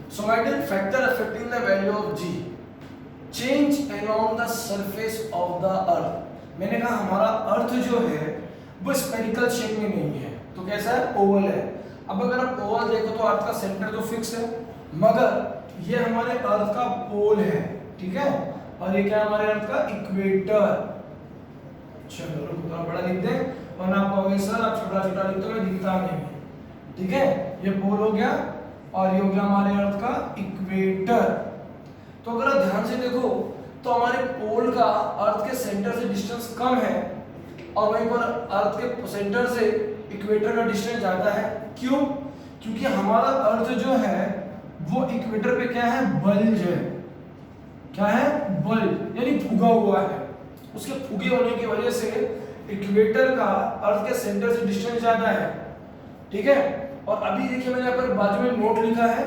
So my dear, factor affecting the value of g change along the surface of the earth. मैंने कहा हमारा अर्थ जो है वो स्फेरिकल शेप में नहीं है, तो कैसा है, ओवल है। अब अगर आप ओवल देखो तो अर्थ का सेंटर तो फिक्स है, मगर ये हमारे अर्थ का पोल है, ठीक है, और ये क्या है हमारे अर्थ का इक्वेटर। चलो थोड़ा बड़ा लिख दें, वरना आप कहोगे सर आप छोटा छोटा लिखते हो, मैं दिखता नहीं है, ठीक है। ये पोल हो गया और ये हो गया हमारे अर्थ का इक्वेटर। तो अगर आप ध्यान से देखो तो हमारे पोल का अर्थ के सेंटर से डिस्टेंस कम है और वहीं पर अर्थ के सेंटर से इक्वेटर का डिस्टेंस ज्यादा है। क्यों? क्योंकि हमारा अर्थ जो है वो इक्वेटर पे क्या है, बल्ज है। क्या है? बल्ज, यानी फुगा हुआ है। उसके फुगे होने की वजह से इक्वेटर का अर्थ के सेंटर से डिस्टेंस ज्यादा है, ठीक है। और अभी देखिए मैंने यहाँ पर बाजू में नोट लिखा है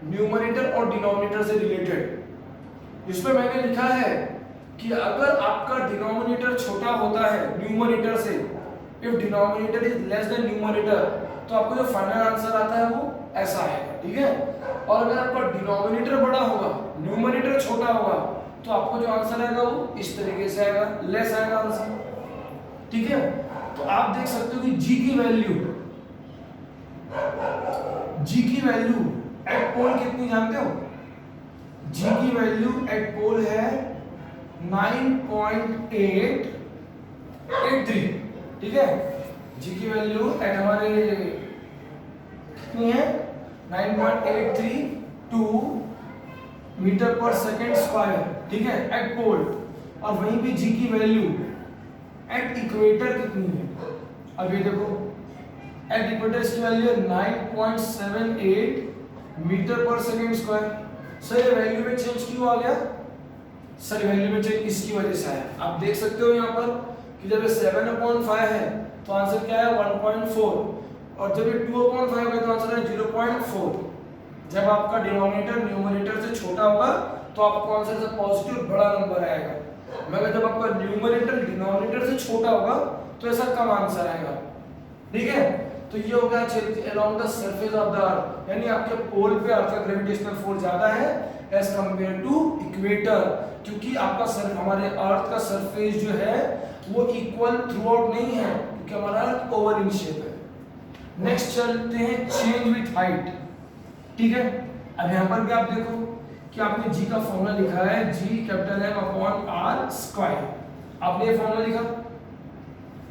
न्यूमरेटर और डिनोमिनेटर से रिलेटेड। इसमें मैंने लिखा है कि अगर आपका डिनोमिनेटर छोटा होता है न्यूमरेटर से, if denominator is less than numerator, तो आपको जो फाइनल आंसर आता है वो ऐसा आएगा, ठीक है। और अगर आपका डिनोमिनेटर बड़ा होगा, न्यूमरेटर छोटा होगा, तो आपको जो आंसर आएगा वो इस तरीके से आएगा, लेस आएगा आंसर, ठीक है। तो आप देख सकते हो कि g की वैल्यू एट पोल कितनी जानते हो? g की वैल्यू एट पोल है 9.883, ठीक है। g की वैल्यू एट हमारे कितनी है, 9.832 मीटर पर सेकेंड स्क्वायर, ठीक है, एट पोल। और वहीं पे g की वैल्यू एट इक्वेटर कितनी है? अब ये देखो एट इक्वेटर इसकी वैल्यू है 9.78 मीटर पर सेकेंड स्क्वायर। सर ये वैल्यू में चेंज क्यों आ गया? सर वैल्यू में चेंज इसकी वजह से आया। आप देख सकते हो यहाँ पर कि जब ये 7/5 है तो आंसर क्या है 1.4, और जब ये 2/5 है तो आंसर है 0.4। जब आपका डिनोमिनेटर न्यूमरेटर से छोटा होगा तो आपको आंसर से पॉजिटिव बड़ा नंबर आएगा, मगर जब आपका न्यूमरेटर डिनोमिनेटर से छोटा होगा तो ऐसा कम आंसर आएगा, ठीक है। तो ये हो गया change along the surface of the अर्थ, यानी आपके पोल पे अर्थ का ग्रेविटेशनल फोर्स ज्यादा है एज कंपेयर टू इक्वेटर, क्योंकि आपका हमारे अर्थ का सरफेस जो है वो इक्वल थ्रू आउट नहीं है, क्योंकि हमारा अर्थ ओवल इन शेप है। नेक्स्ट चलते हैं चेंज विथ हाइट, ठीक है। अब यहाँ पर भी आप देखो कि आपने g का फॉर्मूला लिखा है g capital M upon r square, आपने ये फॉर्मूला लिखा,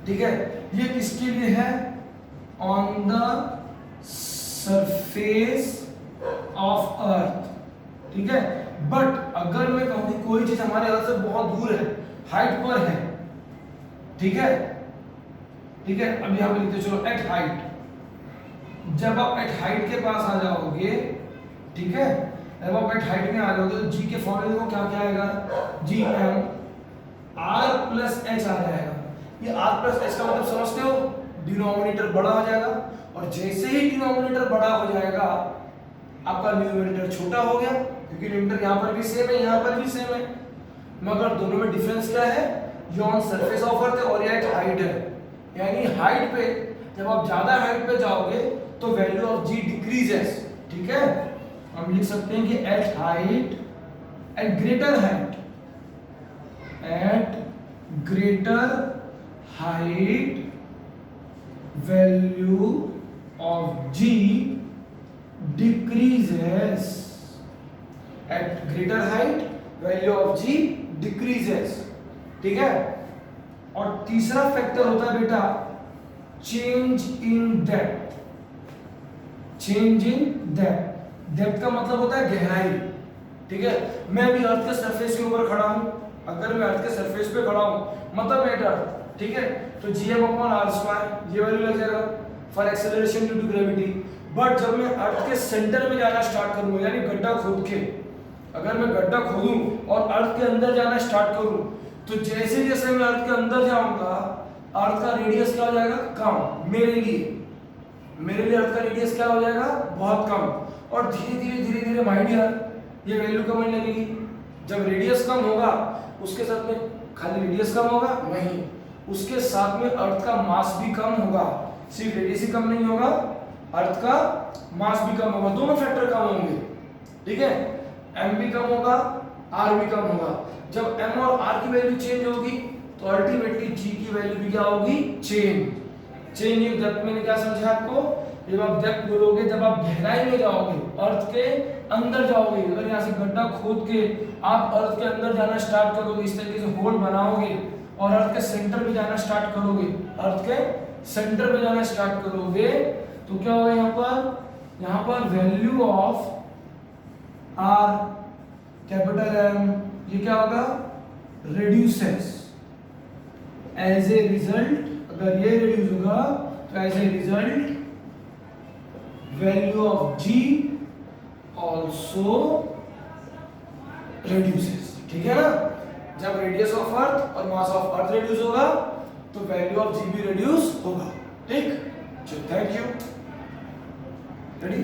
ठीक है। ये किसके लिए है? ऑन द सरफेस ऑफ अर्थ, ठीक है। बट अगर मैं कहूं कि कोई चीज हमारे अर्थ से बहुत दूर है, हाइट पर है, ठीक है, ठीक है। अब यहां पे लिखते चलो एट हाइट। जब आप एट हाइट के पास आ जाओगे, ठीक है, जब आप एट हाइट में आ जाओगे तो जी के फॉर्मूले को क्या क्या आएगा, G M R plus H आ जाएगा। ये आर प्लस एच का मतलब समझते हो, डिनोमिनेटर बड़ा हो जाएगा, और जैसे ही डिनोमिनेटर बड़ा हो जाएगा आपका न्यूमरेटर छोटा हो गया, क्योंकि न्यूमरेटर यहाँ पर भी सेम है, यहाँ पर भी सेम है, मगर दोनों में डिफरेंस क्या है, ये ऑन सरफेस ऑफ अर्थ है और ये एट हाइट है। यानी हाइट पे जब आप ज्यादा हाइट पे जाओगे तो वैल्यू ऑफ जी डिक्रीजेस, ठीक है। हम लिख सकते हैं कि at height, at greater height, at greater height value of g decreases, at greater height value of g decreases, ठीक है। और तीसरा फैक्टर होता है बेटा change in depth. Change in depth, depth का मतलब होता है गहराई, ठीक है। मैं अभी अर्थ के सरफेस के ऊपर खड़ा हूं, अगर मैं अर्थ के सरफेस पे खड़ा हूं मतलब एट अर्थ, ठीक है, तो gm अपॉन r स्क्वायर ये वैल्यू लग जाएगा for acceleration due to gravity. But जब मैं अर्थ के सेंटर में जाना स्टार्ट करूंगा, यानी गड्ढा खोद के, अगर मैं गड्ढा खोदूं और अर्थ के अंदर जाना स्टार्ट करूं, तो जैसे जैसे मैं अर्थ के अंदर जाऊंगा अर्थ का रेडियस क्या हो जाएगा, कम। मेरे लिए अर्थ का रेडियस क्या हो जाएगा, बहुत कम। और धीरे धीरे माय डियर ये वैल्यू कम होने लगेगी। जब रेडियस कम होगा उसके साथ में खाली रेडियस कम होगा नहीं, उसके साथ में अर्थ का मास भी कम होगा। सिर्फ रेडियस ही कम नहीं होगा, अर्थ का मास भी कम होगा, दोनों फैक्टर कम होंगे, ठीक है, m भी कम होगा, r भी कम होगा। जब m और r की वैल्यू चेंज होगी तो अल्टीमेटली g की वैल्यू भी क्या होगी, चेंज इन डेप्थ। मैंने क्या समझा आपको, जब आप डेप्थ बोलोगे, जब आप गहराई में जाओगे, अर्थ के अंदर जाओगे, अगर यहाँ से गड्ढा खोद के आप अर्थ के अंदर जाना स्टार्ट करोगे, इस तरीके से होल बनाओगे और अर्थ के सेंटर में जाना स्टार्ट करोगे, अर्थ के सेंटर में जाना स्टार्ट करोगे, तो क्या होगा यहाँ पर value of R capital M, ये क्या होगा, रिड्यूसेस। एज ए रिजल्ट, अगर ये रिड्यूस होगा तो as a result value of g also reduces। ठीक है ना, जब रेडियस ऑफ अर्थ और मास ऑफ अर्थ रिड्यूस होगा तो वैल्यू ऑफ g भी रिड्यूस होगा। ठीक, चलो thank you, ready.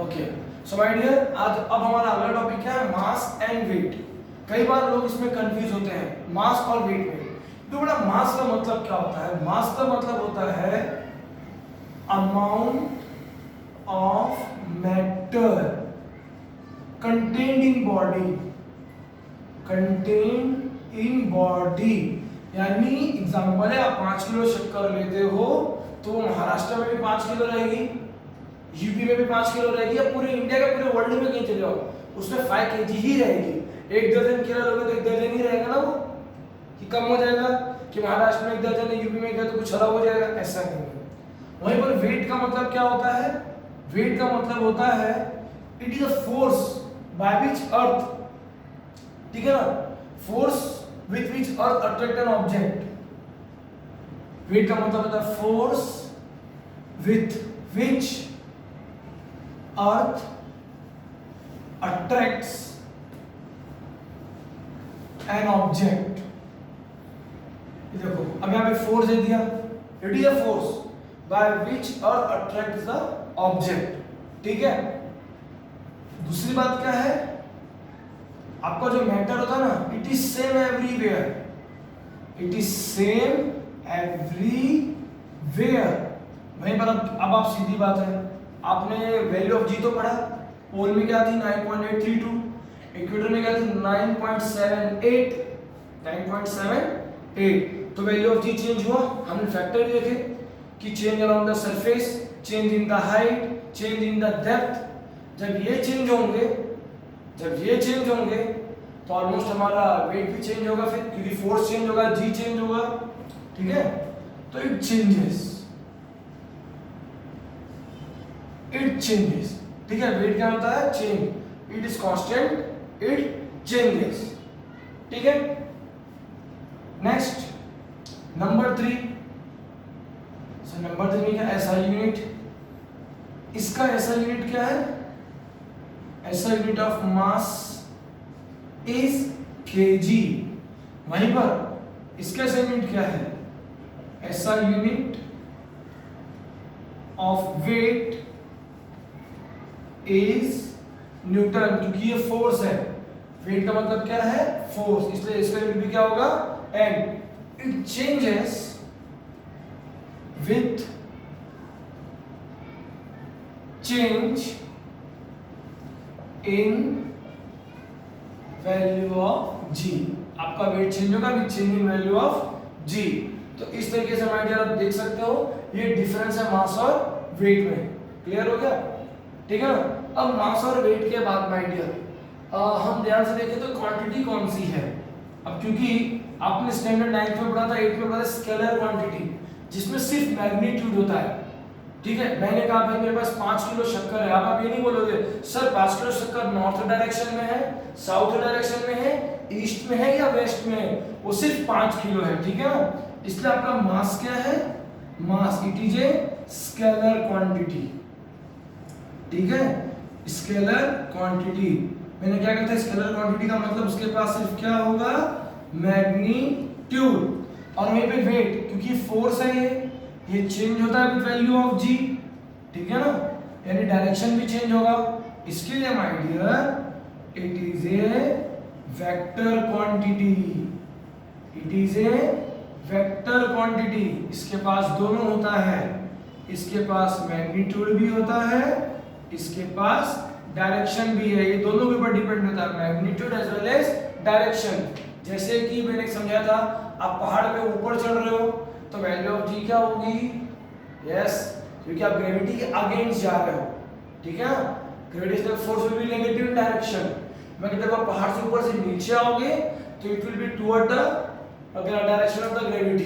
Okay, so my dear, आज अब हमारा अगला टॉपिक क्या है, मास एंड वेट। कई बार लोग इसमें कंफ्यूज होते हैं मास और वेट में। तो बड़ा मास का मतलब क्या होता है, मास का मतलब होता है amount of matter contained in body, contained in body. यानी एग्जांपल है, आप 5 किलो शक्कर लेते हो तो महाराष्ट्र में भी 5 किलो रहेगी, यूपी में भी 5 किलो रहेगी, या पूरे इंडिया का पूरे वर्ल्ड में कहीं चले जाओ उसमें 5 kg ही रहेगी। 1 दर्जन किलो लोगे तो 1 दर्जन ही रहेगा ना, वो कि कम हो जाएगा कि महाराष्ट्र में 1 दर्जन है, यूपी में क्या तो कुछ अलग हो जाएगा, ऐसा नहीं है। वहीं पर वेट का मतलब क्या होता है, वेट का मतलब होता है it is a force by which earth, ठीक है ना, force with which earth attract an object. Weight का मतलब होता है force with which earth attracts an object। देखो अब यहाँ पे फोर्स दे दिया, it is a force by which earth attracts the object. ठीक है, दूसरी बात क्या है, आपका जो मैटर होता है ना, it is same everywhere, it is same everywhere. वहीं पर अब आप सीधी बात है, आपने वैल्यू ऑफ जी तो पढ़ा, पोल में क्या थी 9.832, इक्वेटर में क्या थी 9.78, 9.78। तो वैल्यू ऑफ जी चेंज हुआ, हमने फैक्टर भी देखे कि change along the surface, change in the height, change in the depth. जब ये चेंज होंगे, जब ये चेंज होंगे तो ऑलमोस्ट हमारा वेट भी चेंज होगा, फिर क्योंकि फोर्स चेंज होगा, जी चेंज होगा। ठीक है, तो इट चेंजेस, इट चेंजेस। ठीक है, वेट क्या होता है, change, it is constant, it changes. ठीक है, नेक्स्ट नंबर 3। सो नंबर 3 में क्या, एसआई यूनिट। इसका एसआई यूनिट क्या है, SI unit of mass is KG. वहीं पर इसका एसआई यूनिट क्या है, SI unit of weight is newton, क्योंकि ये फोर्स है। वेट का मतलब क्या है, फोर्स, इसलिए इसका यूनिट भी क्या होगा, N. It changes with change in value of g. आपका वेट चेंज होगा with change in value of g. तो इस तरीके से माय डियर आप देख सकते हो, ये डिफरेंस है मास और वेट में। क्लियर हो गया, ठीक है ना। अब मास और वेट के बाद माय डियर हम ध्यान से देखें तो क्वांटिटी कौन सी है। अब क्योंकि आपने स्टैंडर्ड 9th में पढ़ा था, 8th में पढ़ा था स्केलर क्वांटिटी, जिसमें सिर्फ मैग्नीट्यूड होता है। ठीक है, मैंने कहा भाई मेरे पास 5 किलो शक्कर है, आप ये नहीं बोलोगे सर 5 किलो शक्कर नॉर्थ डायरेक्शन में है, साउथ डायरेक्शन में है, ईस्ट में है या वेस्ट में है, वो सिर्फ 5 किलो है। ठीक है ना, इसलिए आपका मास क्या है, mass it is a scalar quantity. ठीक है, स्केलर क्वांटिटी। मैंने क्या कहता है, स्केलर क्वांटिटी का मतलब उसके पास सिर्फ क्या होगा, मैग्नीट्यूड। और वहीं पे वेट, क्योंकि फोर्स है ये चेंज होता है विद वैल्यू ऑफ जी। ठीक है ना, यानी डायरेक्शन भी चेंज होगा। इसके लिए my dear it is a vector quantity, it is a vector quantity, इसके पास दोनों होता है, इसके पास मैग्नीट्यूड भी होता है, इसके पास डायरेक्शन भी है, ये दोनों के ऊपर डिपेंड होता है, magnitude as well as direction. जैसे कि मैंने समझाया था, आप पहाड़ पे ऊपर चढ़ रहे हो तो वैल्यू ऑफ जी क्या होगी, यस, क्योंकि आप ग्रेविटी के अगेंस्ट जा रहे हो, ठीक है, gravitational force will be negative in direction. मगर जब आप पहाड़ से ऊपर से नीचे आओगे तो it will be toward the direction of the gravity,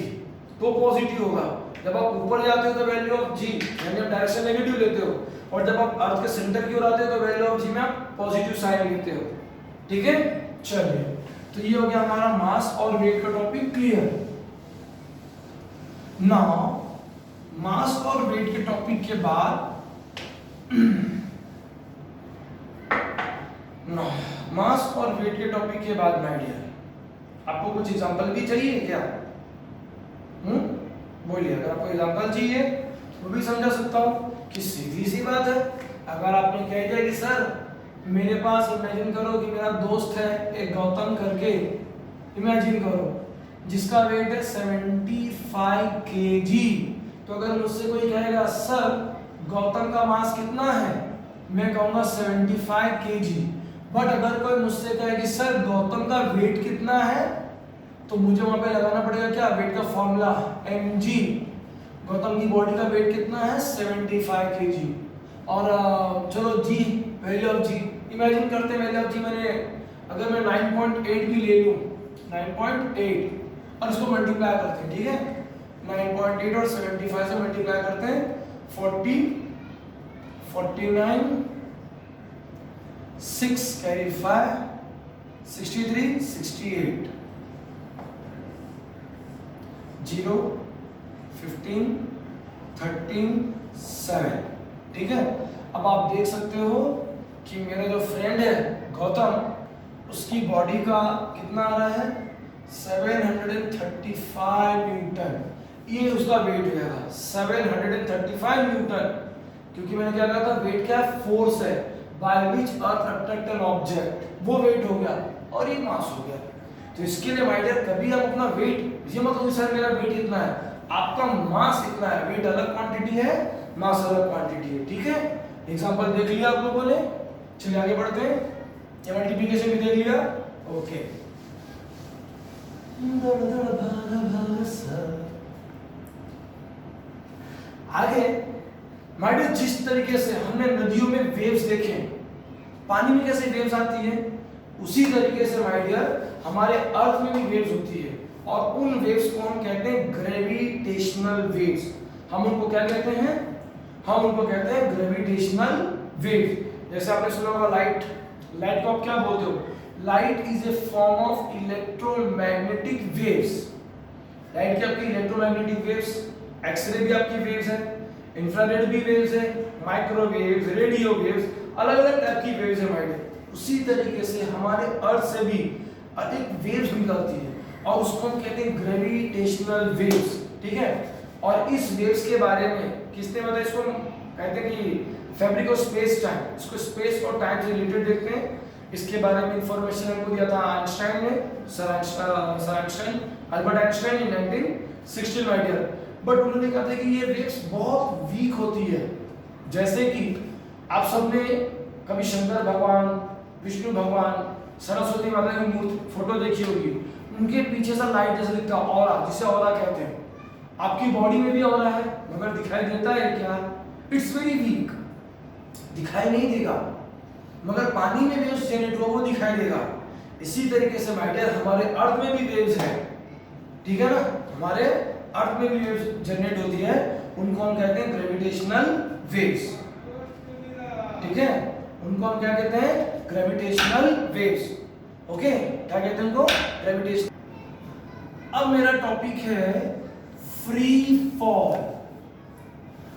तो पॉजिटिव होगा। जब आप ऊपर जाते हो तो वैल्यू ऑफ जी यानी आप डायरेक्शन नेगेटिव लेते हो, और जब आप अर्थ के सेंटर की ओर आते हो तो वैल्यू ऑफ जी में आप पॉजिटिव साइन लेते हो, ठीक है। चलिए, तो ये हो गया हमारा मास और वेट का टॉपिक क्लियर। नाउ मास और वेट के टॉपिक के बाद मास और वेट के टॉपिक के बाद माय डियर, आपको कुछ एग्जांपल भी चाहिए क्या? बोलिए, अगर आपको एग्जांपल चाहिए तो भी समझा सकता हूं कि सीधी सी बात है। अगर आपने कह दिया कि सर मेरे पास, इमेजिन करो कि मेरा दोस्त है एक गौतम करके, इमेजिन करो, जिसका वेट है 75 केजी, तो अगर मुझसे कोई कहेगा सर गौतम का मास कितना है, मैं कहूंगा 75 केजी। बट अगर कोई मुझसे कहे कि सर गौतम का वेट कितना है, तो मुझे वहां पे लगाना पड़ेगा क्या, वेट का फॉर्मूला mg। गौतम की बॉडी का वेट कितना है 75 केजी, और चलो जी, वैल्यू ऑफ जी इमेजिन करते हैं। वैल्यू ऑफ जी मैंने, अगर मैं 9.8 भी ले लूं, 9.8 और इसको मल्टीप्लाई करते हैं, ठीक है, 9.8 और 75 से मल्टीप्लाई करते हैं, 40, 49, 6 कैरी 5, 63, 68, 0, 15, 13, 7, ठीक है। अब आप देख सकते हो कि मेरा जो फ्रेंड है गौतम, उसकी बॉडी का कितना आ रहा है 735 न्यूटन, ये उसका वेट हो जाएगा 735 न्यूटन, क्योंकि मैंने क्या कहा था, वेट क्या है, फोर्स है bye which earth attract an object, वो वेट हो गया और ये मास हो गया। तो इसके लिए माय डियर कभी आप अपना वेट, ये मतलब सर मेरा वेट इतना है, आपका मास इतना है, वेट अलग क्वांटिटी है, मास अलग क्वांटिटी है, ठीक है। एग्जांपल देख लिया आप लोगों ने, चलिए आगे बढ़ते हैं, ये मल्टीप्लिकेशन भी देख लिया, ओके। आगे माय डियर, जिस तरीके से हमने नदियों में वेव्स देखे, पानी में कैसे वेव्स आती है, उसी तरीके से माय डियर हमारे अर्थ में भी वेव्स होती है, और उन वेव्स को हम कहते हैं ग्रेविटेशनल वेव्स। हम उनको क्या कहते हैं, हम उनको कहते हैं ग्रेविटेशनल वेव्स। जैसे आपने सुना होगा लाइट, लाइट को आप क्या बोलते हो, light is a form of electromagnetic waves. Light की आपकी इलेक्ट्रोमैग्नेटिक वेव्स, एक्सरे भी आपकी वेव्स है, इंफ्रारेड भी वेव्स है, माइक्रोवेव्स, रेडियो वेव्स, अलग अलग टाइप की वेव्स है माइंड। उसी तरीके से हमारे अर्थ से भी अधिक वेव्स निकलती है और उसको हम कहते हैं ग्रेविटेशनल वेव्स, ठीक है। और इस वेव्स के बारे में किसने बताया, इसको हम कहते हैं कि फैब्रिक ऑफ स्पेस टाइम, इसको स्पेस और टाइम से रिलेटेड देखते हैं। इसके बारे में इंफॉर्मेशन हमको दिया था आइंस्टाइन ने, sir Einstein, Albert Einstein in 1916 my dear. But उन्होंने कहा था कि ये वेव्स बहुत वीक होती है। जैसे कि आप सबने कभी शंकर भगवान, विष्णु भगवान, सरस्वती माता की मूर्ति फोटो देखी होगी, उनके पीछे सा लाइट जैसा दिखता है, ऑरा, जिसे ऑरा कहते हैं। आपकी बॉडी में भी ऑरा है, मगर दिखाई देता है क्या, इट्स वेरी वीक, दिखाई नहीं देगा, मगर पानी में वेव्स जनरेट हो वो दिखाई देगा। इसी तरीके से माय डियर हमारे अर्थ में भी वेव्स है, ठीक है ना, हमारे अर्थ में भी वेव्स जनरेट होती है, उनको हम कहते हैं ग्रेविटेशनल वेव्स, ठीक है, उनको हम क्या कहते हैं, ग्रेविटेशनल वेव्स, ओके, क्या कहते हैं उनको, ग्रेविटेशन। अब मेरा टॉपिक है free fall.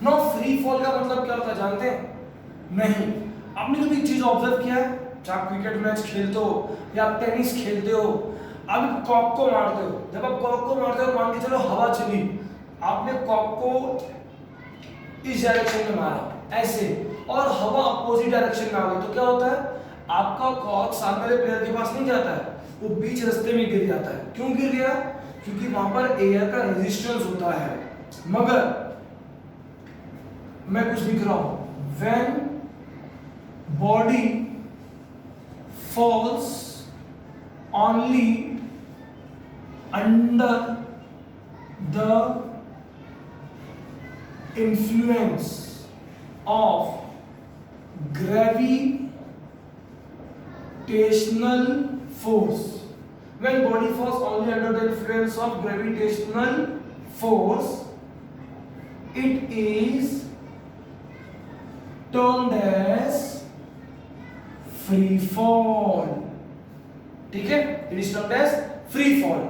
No, free fall का मतलब क्या होता है जानते हैं? नहीं। आपने कभी एक चीज ऑब्जर्व किया है, चाहे आप क्रिकेट मैच खेलते हो या आप टेनिस खेलते हो, आप कॉक को मारते हो, जब आप कॉक को मारते हो, मान के चलो हवा चली, आपने कॉक को इस डायरेक्शन में मारा ऐसे, और हवा अपोजिट डायरेक्शन में आ गई, तो क्या होता है, आपका कॉक सामने वाले प्लेयर के पास नहीं जाता है, वो बीच रास्ते में गिर जाता है। क्यों गिर गया? क्योंकि वहां पर एयर का रेजिस्टेंस होता है। मगर मैं कुछ लिख रहा हूं, when body false only under the influence of gravitational force. When body falls only under the influence of gravitational force, it is termed as free fall. ठीक है, it is termed as free fall,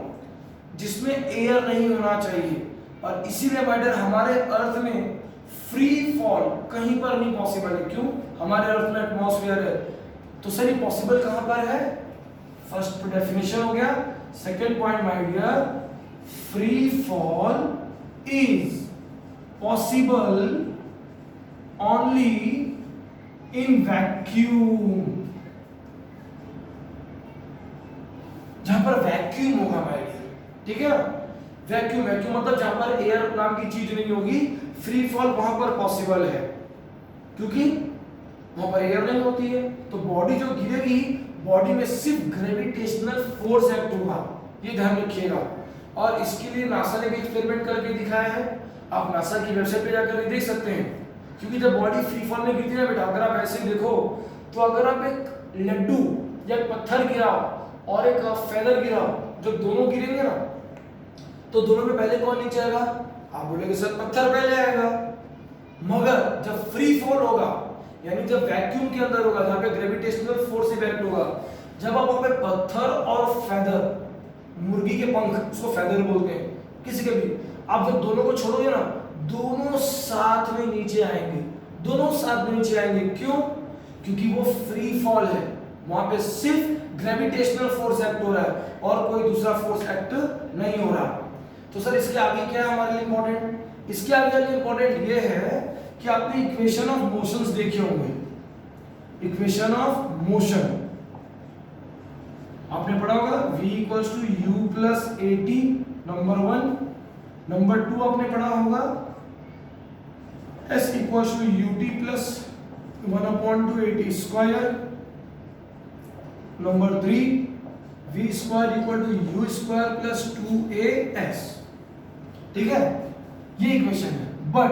जिसमें air नहीं होना चाहिए। और इसीलिए माइडर हमारे अर्थ में फ्री फॉल कहीं पर नहीं पॉसिबल है। क्यों? हमारे अर्थ में एटमॉस्फेयर है। तो सर ये पॉसिबल कहां पर है? फर्स्ट डेफिनेशन हो गया। Second point my dear, free fall is possible only in vacuum. जहां पर वैक्यूम होगा माय डियर, ठीक है। वैक्यूम मतलब जहां पर एयर नाम की चीज नहीं होगी, फ्री फॉल वहां पर पॉसिबल है, क्योंकि वहां पर एयर नहीं होती है। तो बॉडी जो गिरेगी, बॉडी में सिर्फ ग्रेविटेशनल फोर्स एक्ट होगा, ये ध्यान रखिएगा। और इसके लिए नासा ने भी एक्सपेरिमेंट करके दिखाया है। आप नासा की वेबसाइट पे जाकर देख सकते हैं। क्योंकि जब बॉडी फ्री फॉल में गिरती है बेटा, अगर आप ऐसे देखो तो अगर आप एक लड्डू या एक पत्थर गिराओ और एक फेदर गिराओ, जब दोनों गिरेंगे ना, तो दोनों में पहले कौन नीचे आएगा? आप बोलेंगे सर पत्थर पहले आएगा। मगर जब फ्री फॉल होगा, यानी जब वैक्यूम के अंदर होगा, जहां पे ग्रेविटेशनल फोर्स इफेक्ट होगा, जब आप वहां पे पत्थर और फेदर, मुर्गी के पंख, उसको फेदर बोलते हैं किसी के भी, आप जब दोनों को छोड़ोगे ना, दोनों साथ में नीचे आएंगे। दोनों साथ में नीचे आएंगे। क्यों? क्योंकि वो फ्री फॉल है, वहां पे सिर्फ ग्रेविटेशनल फोर्स एक्ट हो रहा है और कोई दूसरा फोर्स एक्ट नहीं हो रहा। तो सर इसके आगे क्या है हमारे लिए इंपॉर्टेंट? इसके आगे इंपॉर्टेंट ये है कि आपने इक्वेशन ऑफ मोशंस देखे होंगे। इक्वेशन ऑफ मोशन आपने पढ़ा होगा, v equals to u plus at, number 1। Number 2 आपने पढ़ा होगा, s equals to ut plus 1/2 at square. Number 3 v square equal to u square plus 2as। ठीक है, ये इक्वेशन है। But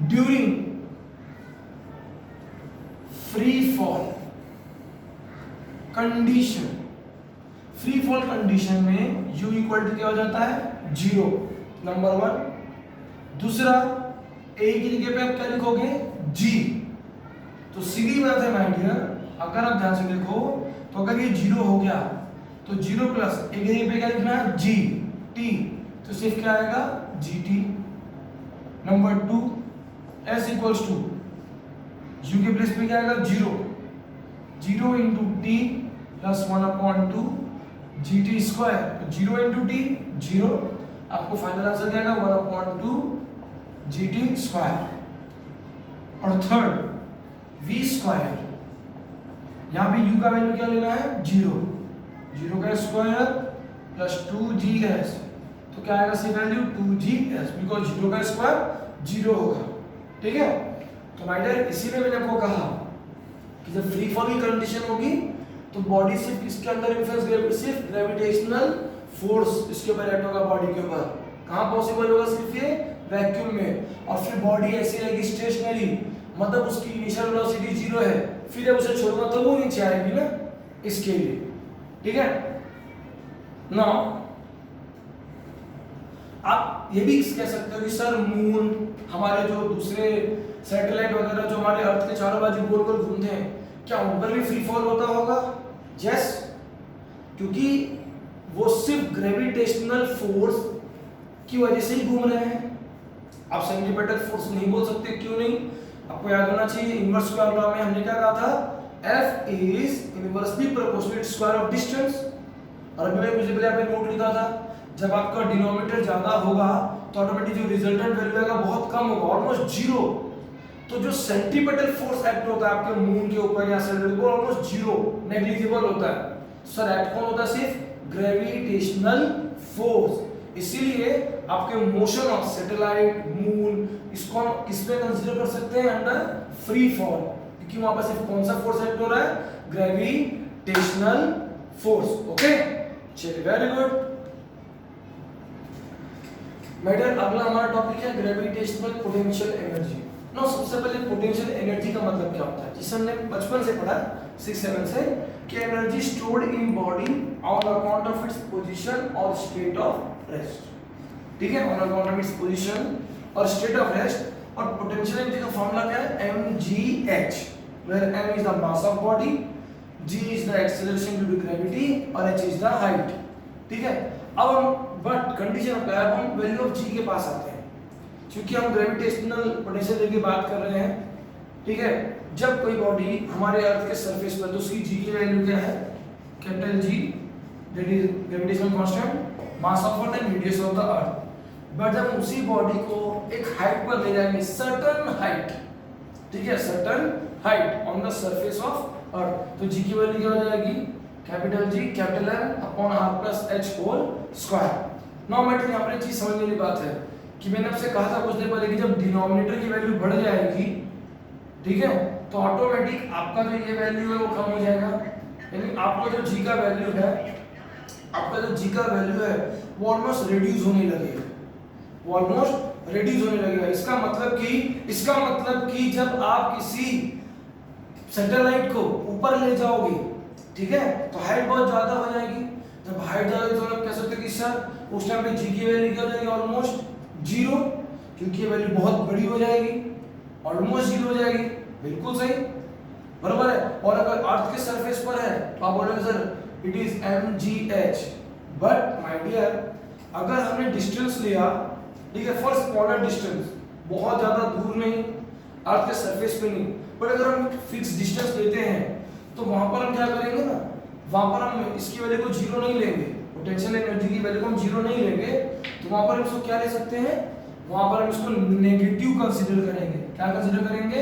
during free fall condition, free fall condition में u equal to क्या हो जाता है? 0, नंबर 1। दूसरा, a की जगह पे आप क्या लिखोगे? g। तो सीधी बात है माय डियर, अगर आप ध्यान से देखो तो अगर ये 0 हो गया तो 0 प्लस a की जगह पे क्या लिखना है? g t, तो सिर्फ क्या आएगा? gt। Number 2, s equals to u के प्लेस पे क्या आएगा? 0 into t plus 1/2 gt square. 0 into t 0, आपको फाइनल आंसर क्या आएगा? 1/2 gt स्क्वायर। और थर्ड, v स्क्वायर, यहां पे u का वैल्यू क्या लेना है? 0 का स्क्वायर प्लस 2gs, तो क्या आएगा सी वैल्यू? 2gs, बिकॉज 0 का स्क्वायर 0 होगा। ठीक है, तो माय डियर इसीलिए मैंने आपको कहा कि जब फ्री फॉल की कंडीशन होगी तो बॉडी सिर्फ इसके अंदर इन्फ्लुएंस, सिर्फ ग्रेविटेशनल फोर्स इसके ऊपर एक्ट होगा बॉडी के ऊपर। कहां पॉसिबल होगा? सिर्फ ये वैक्यूम में। और फिर बॉडी ऐसी रहेगी स्टेशनरी, मतलब उसकी इनिशियल वेलोसिटी 0 है, फिर जब उसे छोड़ूंगा तो वो नीचे आएगी ना, इसके लिए। ठीक है, नाउ आप ये भी कह सकते हो कि सर मून, हमारे जो दूसरे सैटेलाइट वगैरह जो हमारे अर्थ के चारों बाजू गोल गोल घूमते हैं, क्या उन पर भी फ्री फॉल होता होगा? यस, क्योंकि वो सिर्फ ग्रेविटेशनल फोर्स की वजह से ही घूम रहे हैं। आप सेंट्रीपेटल फोर्स नहीं बोल सकते, क्यों नहीं? आपको याद होना चाहिए इनवर्स स्क्वायर लॉ में हमने क्या कहा था? F is inversely proportional to square of distance. और अभी मैं कुछ पहले आपने नोट लिखा था, जब आपका डिनोमिनेटर ज्यादा होगा तो ऑटोमेटिक जो रिजल्टेंट वैल्यू आएगा बहुत कम होगा, ऑलमोस्ट 0। तो जो सेंट्रीपेटल फोर्स एक्ट होता है आपके मून के ऊपर या सैटर्न, वो ऑलमोस्ट 0, नेग्लिजिबल होता है। सर एक्ट कौन होता है? सिर्फ ग्रेविटेशनल फोर्स। इसीलिए आपके मोशन ऑफ सैटेलाइट, मून, इसको हम किसमें कंसीडर कर सकते हैं? अंडर फ्री फॉल, क्योंकि वहां पर सिर्फ कौन सा फोर्स एक्ट हो रहा है? Gravitational force. ओके, चलिए, वेरी गुड। मैटर अगला हमारा टॉपिक है ग्रेविटेशनल पोटेंशियल एनर्जी। नो, सबसे पहले पोटेंशियल एनर्जी का मतलब क्या होता है, जिसे हमने बचपन से पढ़ा 6-7 से, कि energy stored in body on account of its position और स्टेट ऑफ रेस्ट। ठीक है, on account of its position और स्टेट ऑफ रेस्ट। और पोटेंशियल एनर्जी का फॉर्मूला क्या है? mgh, where m is the mass of body, g is the acceleration due to gravity और h is the height। ठीक है, अब हम बट कंडीशन अप्लाई, अब हम वैल्यू ऑफ g के पास आते हैं, क्योंकि हम ग्रेविटेशनल पोटेंशियल की बात कर रहे हैं। ठीक है, जब कोई बॉडी हमारे अर्थ के सरफेस पर, तो उसकी g की वैल्यू क्या है? Capital G, that is gravitational constant, mass of earth and radius of the earth. But जब उसी बॉडी को एक हाइट पर ले जाएंगे, सर्टेन हाइट, ठीक है, certain height on the surface of earth, तो g की वैल्यू क्या हो जाएगी? Capital G capital M upon R plus H whole square. Now matter यहाँ पर एक चीज समझने वाली बात है कि मैंने आपसे कहा था कुछ देर पहले कि जब डिनोमिनेटर की वैल्यू बढ़ जाएगी, ठीक है, तो ऑटोमेटिक आपका जो ये वैल्यू है वो कम हो जाएगा। यानी आपका जो g का वैल्यू है, आपका जो g का वैल्यू है वो ऑलमोस्ट रिड्यूस होने लगेगा, वो ऑलमोस्ट रिड्यूस होने लगेगा। इसका मतलब कि जब आप किसी सैटेलाइट को ऊपर ले जाओगे, ठीक है, तो हाइट बहुत ज्यादा हो जाएगी। जब हाइट ज्यादा होगी तो आप कह सकते हैं कि सर उस टाइम पे g की वैल्यू क्या हो जाएगी? ऑलमोस्ट 0, क्योंकि ये वैल्यू बहुत बड़ी हो जाएगी, ऑलमोस्ट 0 हो जाएगी। बिल्कुल सही, बराबर है। और अगर अर्थ के सरफेस पर है तो आप बोलोगे sir it is mgh, but my dear अगर हमने डिस्टेंस लिया, ठीक है, फॉर स्मॉलर डिस्टेंस, बहुत ज्यादा दूर नहीं, अर्थ के सरफेस पे नहीं, बट अगर हम फिक्स डिस्टेंस लेते हैं तो वहां पर हम क्या करेंगे ना, वहां पर हम इसकी वैल्यू को 0 नहीं लेंगे, पोटेंशियल एनर्जी की वैल्यू को हम 0 नहीं लेंगे, तो वहां पर हम इसको क्या ले सकते हैं? वहां पर हम इसको नेगेटिव कंसीडर करेंगे। क्या कंसीडर करेंगे?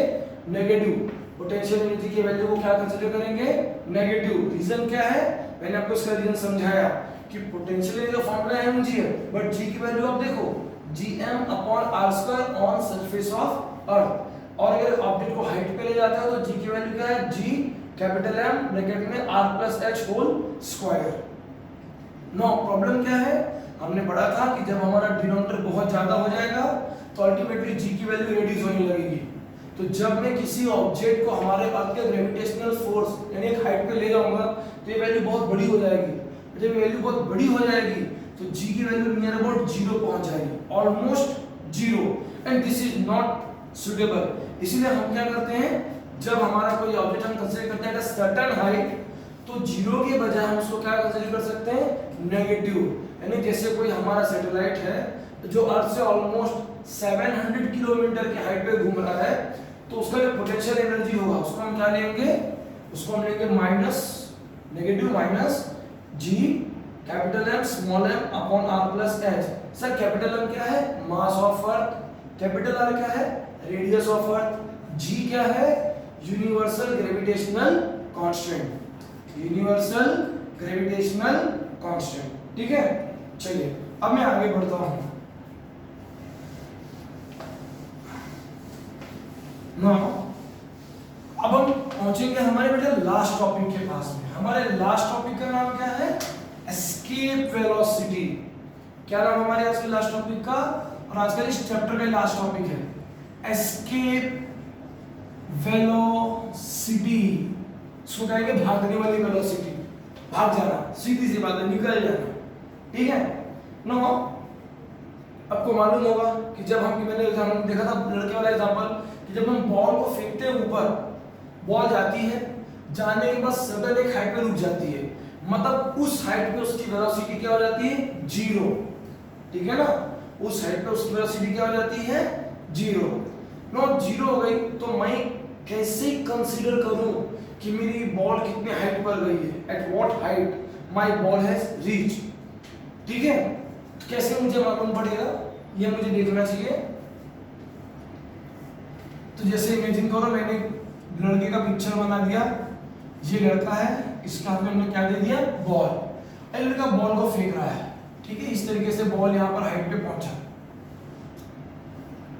नेगेटिव। पोटेंशियल एनर्जी की वैल्यू को क्या कंसीडर करेंगे? नेगेटिव। रीजन क्या है? मैंने आपको इसका रीजन समझाया कि पोटेंशियल एनर्जी का फॉर्मूला mg है, बट g की वैल्यू आप देखो, gm upon r square on surface of अर्थ। और अगर ऑब्जेक्ट को हाइट पे ले जाते हो तो g की वैल्यू क्या है? g कैपिटल M ब्रैकेट में r plus h whole square. No, problem क्या है? हमने पढ़ा था कि जब हमारा डिनोमिनेटर बहुत ज्यादा हो जाएगा तो अल्टीमेटली g की वैल्यू रिड्यूस होने लगेगी। तो जब मैं किसी ऑब्जेक्ट को हमारे अर्थ के ग्रेविटेशनल फोर्स यानी एक हाइट पे ले जाऊंगा तो ये वैल्यू बहुत बड़ी हो जाएगी। जब वैल्यू बहुत बड़ी हो जाएगी तो g की वैल्यू नियर अबाउट 0 पहुंच जाएगी, almost 0, and this is not suitable. इसीलिए हम क्या करते हैं, जब हमारा कोई ऑब्जेक्ट हम कंसीडर करते हैं एट अ सर्टेन हाइट, तो 0 के बजाय हम उसको क्या कंसीडर कर सकते हैं? नेगेटिव। यानी जैसे कोई हमारा सैटेलाइट है जो अर्थ से ऑलमोस्ट 700 किलोमीटर की हाइट पे घूम रहा है, तो उसका जो पोटेंशियल एनर्जी होगा उसको हम क्या लेंगे? उसको हम लेंगे minus, negative minus g capital M small m upon r plus h। Sir capital M क्या है? Mass of earth. Capital R क्या है? Radius of earth. g क्या है? Universal gravitational constant, universal gravitational constant. ठीक है, चलिए अब मैं आगे बढ़ता हूं। नाउ अब हम पहुंचेंगे हमारे बेटा लास्ट टॉपिक के पास में। हमारे लास्ट टॉपिक का नाम क्या है? Escape velocity. क्या नाम हमारे आज के लास्ट टॉपिक का? और आज का इस चैप्टर का लास्ट टॉपिक है एस्केप वेलोसिटी। इसको कहेंगे भागने वाली वेलोसिटी, भाग जाना, सीधी सी बात है, निकल जाना। ठीक है नो, आपको मालूम होगा कि जब मैंने देखा था लड़के वाला एग्जांपल कि जब हम बॉल को फेंकते हैं ऊपर, बॉल जाती है, जाने के बाद सडन एक हाइट पे रुक जाती है, मतलब उस हाइट पे उसकी वेलोसिटी क्या हो जाती है? 0। ठीक है ना, उस हाइट पे उसकी वेलोसिटी क्या हो जाती है? 0। नो, 0 हो गई तो मैं कैसे कंसीडर करूं कि मेरी बॉल कितने हाइट पर गई है, at what height my ball has reach. ठीक है, तो कैसे मुझे मालूम पड़ेगा? ये मुझे देखना चाहिए। तो जैसे इमेजिन करो मैंने लड़के का पिक्चर बना दिया, ये लड़का है, इसके हाथ में हमने क्या दे दिया? बॉल। ये लड़का बॉल को फेंक रहा है, ठीक है, इस तरीके से बॉल यहाँ पर हाइट पे पहुंचा,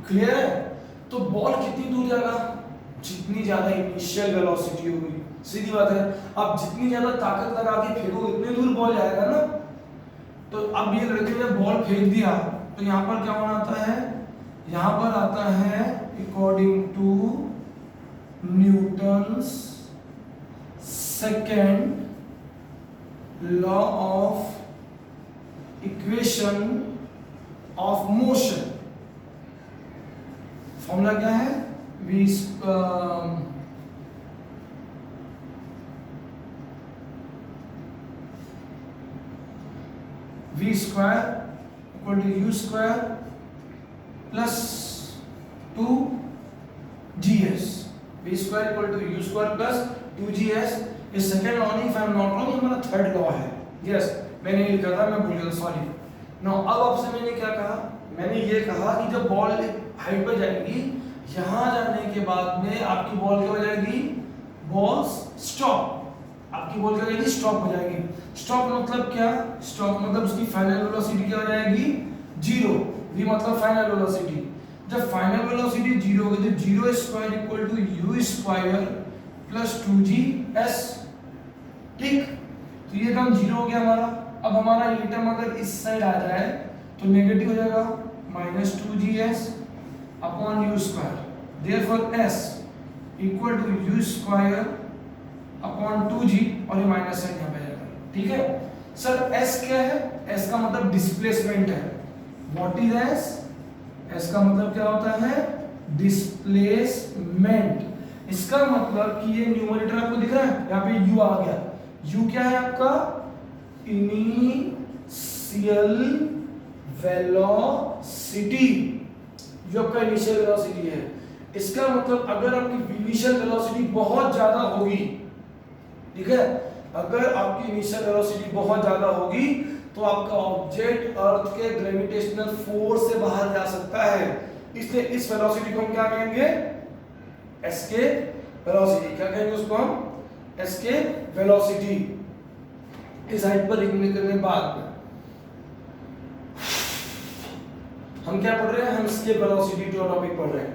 क्लियर है। तो बॉल कितनी दूर जाएगा, जितनी ज्यादा इनिशियल वेलोसिटी होगी, सीधी बात है। अब जितनी ज्यादा ताकत लगा के फेंको उतनी दूर बॉल जाएगा ना। तो अब ये लड़के ने बॉल फेंक दिया, तो यहाँ पर क्या होना आता है, यहाँ पर आता है according to Newton's second law of equation of motion. Formula क्या है, v square equal to u square plus 2gs, v square equal to u square plus 2gs। ये सेकंड लॉ नहीं, if I am not wrong, ये हमारा third law है। Yes, मैंने ये लिखा था, मैं भूल गया, सॉरी। नाउ अब आपसे मैंने क्या कहा, मैंने ये कहा कि जब बॉल हाइट पर जाएगी, यहां जाने के बाद में आपकी बॉल क्या हो जाएगी, बॉल स्टॉप, आपकी बॉल क्या हो जाएगी, स्टॉप हो जाएगी। स्टॉप मतलब क्या, स्टॉप मतलब उसकी फाइनल वेलोसिटी क्या हो जाएगी, जीरो। v मतलब फाइनल वेलोसिटी। जब फाइनल वेलोसिटी जीरो होगी तो zero square equal to u square plus 2gs, ठीक। तो ये टर्म जीरो हो गया हमारा। अब हमारा ये टर्म अगर इस साइड आ जाए तो नेगेटिव हो जाएगा, minus 2gs upon u square. Therefore s equal to u square upon 2g, और ये माइनस साइन यहाँ पे जाएगा, ठीक है। सर s क्या है, s का मतलब डिस्प्लेसमेंट है। व्हाट इज s, s का मतलब क्या होता है, डिस्प्लेसमेंट। इसका मतलब कि ये न्यूमरेटर आपको दिख रहा है, यहाँ पे u आ गया। u क्या है आपका, इनिशियल वेलोसिटी, जो आपका इनिशियल वेलोसिटी है। इसका मतलब अगर आपकी इनिशियल वेलोसिटी बहुत ज्यादा होगी, ठीक है, अगर आपकी इनिशियल वेलोसिटी बहुत ज्यादा होगी तो आपका ऑब्जेक्ट अर्थ के ग्रेविटेशनल फोर्स से बाहर जा सकता है। इसलिए इस वेलोसिटी को हम क्या कहेंगे, एस्केप वेलोसिटी। क्या कहेंगे उसको हम, एस्केप वेलोसिटी। इस हाइट पर लिखने के बाद हम क्या पढ़ रहे हैं, हम एस्केप वेलोसिटी जो टॉपिक पढ़ रहे हैं,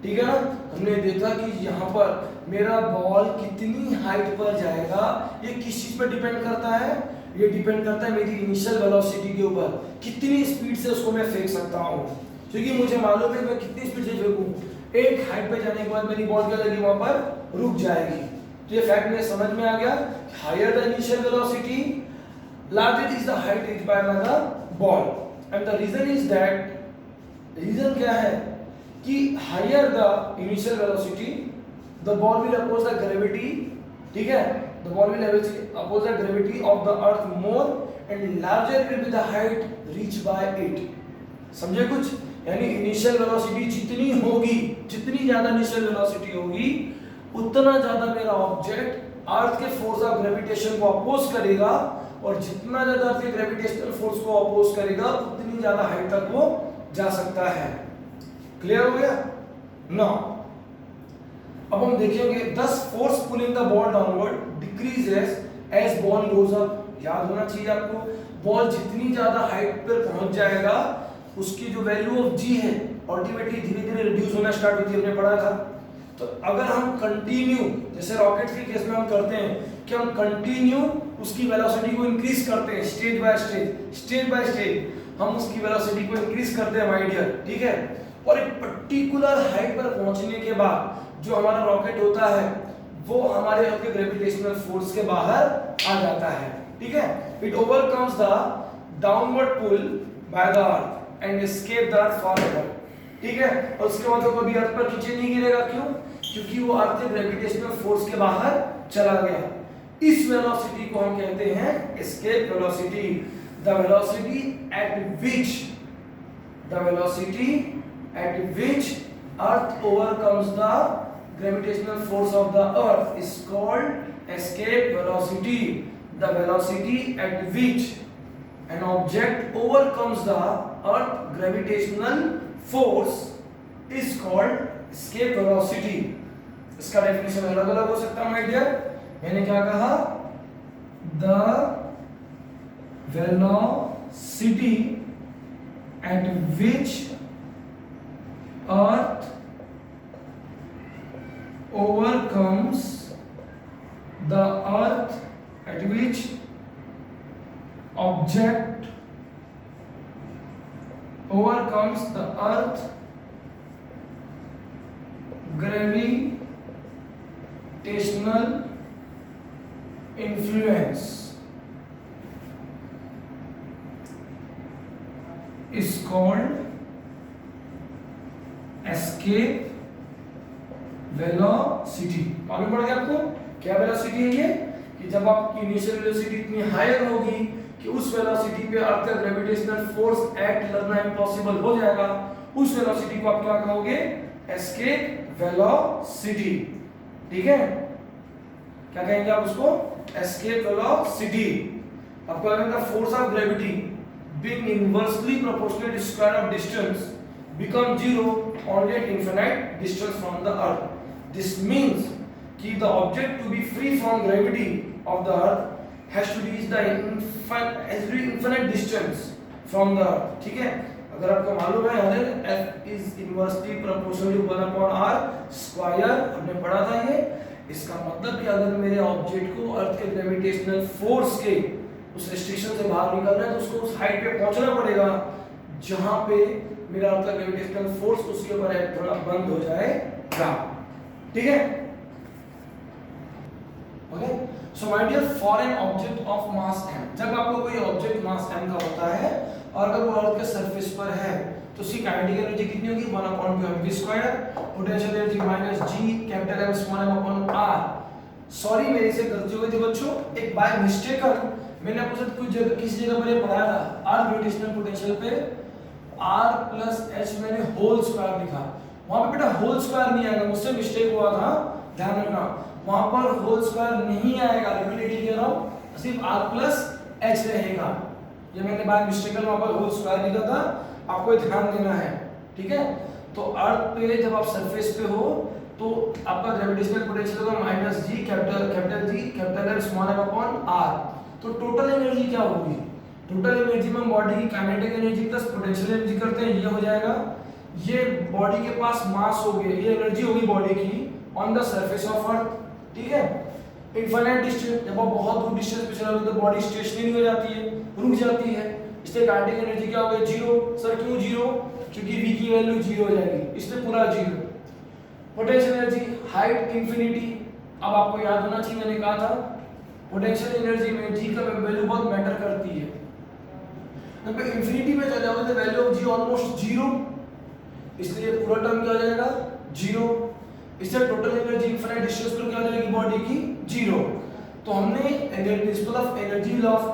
ठीक है ना। हमने देखा कि यहाँ पर मेरा बॉल कितनी हाइट पर जाएगा, ये किस चीज पर डिपेंड करता है, ये डिपेंड करता है मेरी इनिशियल वेलोसिटी के ऊपर, कितनी स्पीड से उसको मैं फेंक सकता हूँ। क्योंकि मुझे मालूम है मैं कितनी स्पीड से फेंकूं, एक हाइट पे जाने के बाद मेरी बॉल क्या लगेगी, वहां पर रुक जाएगी। तो ये फैक्ट मुझे समझ में आ गया। Higher the initial velocity, larger is the height reached by the ball. And the reason is that, reason क्या है कि higher the initial velocity the ball will oppose the gravity, ठीक है, the ball will oppose the gravity of the earth more and larger will be the height reach by it. समझे कुछ, यानी initial velocity जितनी होगी, जितनी ज्यादा initial velocity होगी उतना ज्यादा मेरा ऑब्जेक्ट अर्थ के फोर्स ऑफ ग्रेविटेशन को अपोज करेगा, और जितना ज्यादा अर्थ के ग्रेविटेशनल फोर्स को अपोज करेगा उतनी ज्यादा हाइट तक वो जा सकता है। क्लियर हो गया ना। अब हम देखेंगे this force pulling the ball downward decreases as ball goes up. याद होना चाहिए आपको, बॉल जितनी ज्यादा हाइट पर पहुंच जाएगा उसकी जो वैल्यू ऑफ जी है अल्टीमेटली धीरे धीरे रिड्यूस होना स्टार्ट होती है, हमने पढ़ा था। तो अगर हम कंटिन्यू, जैसे रॉकेट के केस में हम करते हैं कि हम कंटिन्यू उसकी वेलोसिटी को इंक्रीज करते हैं, स्टेज बाय स्टेज हम उसकी वेलोसिटी को इंक्रीज करते हैं माय डियर, ठीक है। और एक पर्टिकुलर हाइट पर पहुंचने के बाद जो हमारा रॉकेट होता है वो हमारे अर्थ के ग्रेविटेशनल फोर्स के बाहर आ जाता है, ठीक है। It overcomes the downward pull by the earth and escape the earth forever, ठीक है। और उसके बाद वो कभी अर्थ पर नीचे नहीं गिरेगा, क्यों, क्योंकि वो अर्थ के ग्रेविटेशनल फोर्स के बाहर चला गया। इस वेलोसिटी को हम कहते हैं escape velocity. The velocity at which earth overcomes the gravitational force of the earth is called escape velocity. The velocity at which an object overcomes the earth gravitational force is called escape velocity. इसका definition अलग अलग हो सकता है my dear. मैंने क्या कहा, the velocity at which an object overcomes the earth gravitational force is called escape velocity. The velocity at which an object overcomes the earth gravitational force is called escape velocity. इसका definition अलग अलग हो सकता है my dear. मैंने क्या कहा, the velocity at which an object overcomes the earth gravitational force is called escape velocity. The velocity at which an object overcomes the earth gravitational force is called escape velocity. velocity at which earth overcomes the earth at which object overcomes the earth gravitational influence is called escape velocity। मालूम पड़ गया आपको क्या velocity है ये? कि जब आपकी इनिशियल वेलोसिटी इतनी हायर होगी कि उस वेलोसिटी पे अर्थ का ग्रेविटेशनल फोर्स एक्ट करना इम्पॉसिबल हो जाएगा, उस वेलोसिटी को आप क्या कहोगे? Escape velocity. ठीक है, क्या कहेंगे आप उसको? Escape velocity. आपको लगेगा force of gravity being inversely proportional to square of distance become zero only at infinite distance from the earth. This means कि the object to be free from gravity of the earth has to reach the infinite distance from the earth। ठीक है, अगर आपको मालूम है यार F is inversely proportional to 1/r square, हमने पढ़ा था ये। इसका मतलब कि अगर मेरे ऑब्जेक्ट को अर्थ के ग्रेविटेशनल फोर्स के उस रिस्ट्रिक्शन से बाहर निकलना है तो उसको उस हाइट पे पहुंचना पड़ेगा जहां पे मेरा अर्थ का ग्रेविटेशनल फोर्स उसके ऊपर एक्ट करना बंद हो जाएगा। ठीक है, okay. So my dear, for an object of mass m, जब आपको कोई ऑब्जेक्ट मास m का होता है और अगर वो अर्थ के सरफेस पर है तो उसकी काइनेटिक एनर्जी कितनी होगी? 1/2mv²। Potential energy -g capital M small m upon r। Sorry मेरे से गलती हो गई थी बच्चों, एक बाय मिस्टेक मैंने आपको कुछ जगह किसी जगह पर ये पढ़ाया था, r ग्रेविटेशनल पोटेंशियल पे r प्लस h मैंने होल स्क्वायर लिखा, वहां पे बेटा होल स्क्वायर नहीं आएगा, मुझसे मिस्टेक हुआ था, ध्यान रखना। वहां पर होल स्क्वायर नहीं आएगा, रिपीटेडली कह रहा हूं, सिर्फ r प्लस h रहेगा। ये मैंने बाय मिस्टेक वहां पर होल स्क्वायर लिखा था, आपको ध्यान देना है। ठीक है, तो अर्थ पे जब आप सरफेस पे हो तो आपका ग्रेविटेशनल पोटेंशियल होगा -g capital G capital M small m upon r। तो टोटल एनर्जी क्या होगी? टोटल एनर्जी में बॉडी की kinetic energy plus potential energy करते हैं, ये हो जाएगा। ये बॉडी के पास मास हो गया, ये एनर्जी होगी बॉडी की ऑन द सरफेस ऑफ अर्थ। ठीक है, इनफाइनाइट डिस्टेंस, जब आप बहुत दूर डिस्टेंस पे चलोगे तो बॉडी स्टेशनरी हो जाती है, रुक जाती है, इसलिए काइनेटिक एनर्जी क्या हो गई? 0। सर क्यों 0? क्योंकि v की वैल्यू 0 हो जाएगी, इसलिए पूरा 0। पोटेंशियल एनर्जी हाइट इंफिनिटी, अब आपको याद होना चाहिए, मैंने कहा था पोटेंशियल एनर्जी में g का वैल्यू बहुत मैटर करती है। जब इंफिनिटी में चले जाओगे तो वैल्यू ऑफ g ऑलमोस्ट 0, इसलिए पूरा टर्म क्या हो जाएगा? 0। इससे टोटल एनर्जी इनफिनिट डिस्टेंस पर क्या हो जाएगी बॉडी की? 0। तो हमने principle of energy law of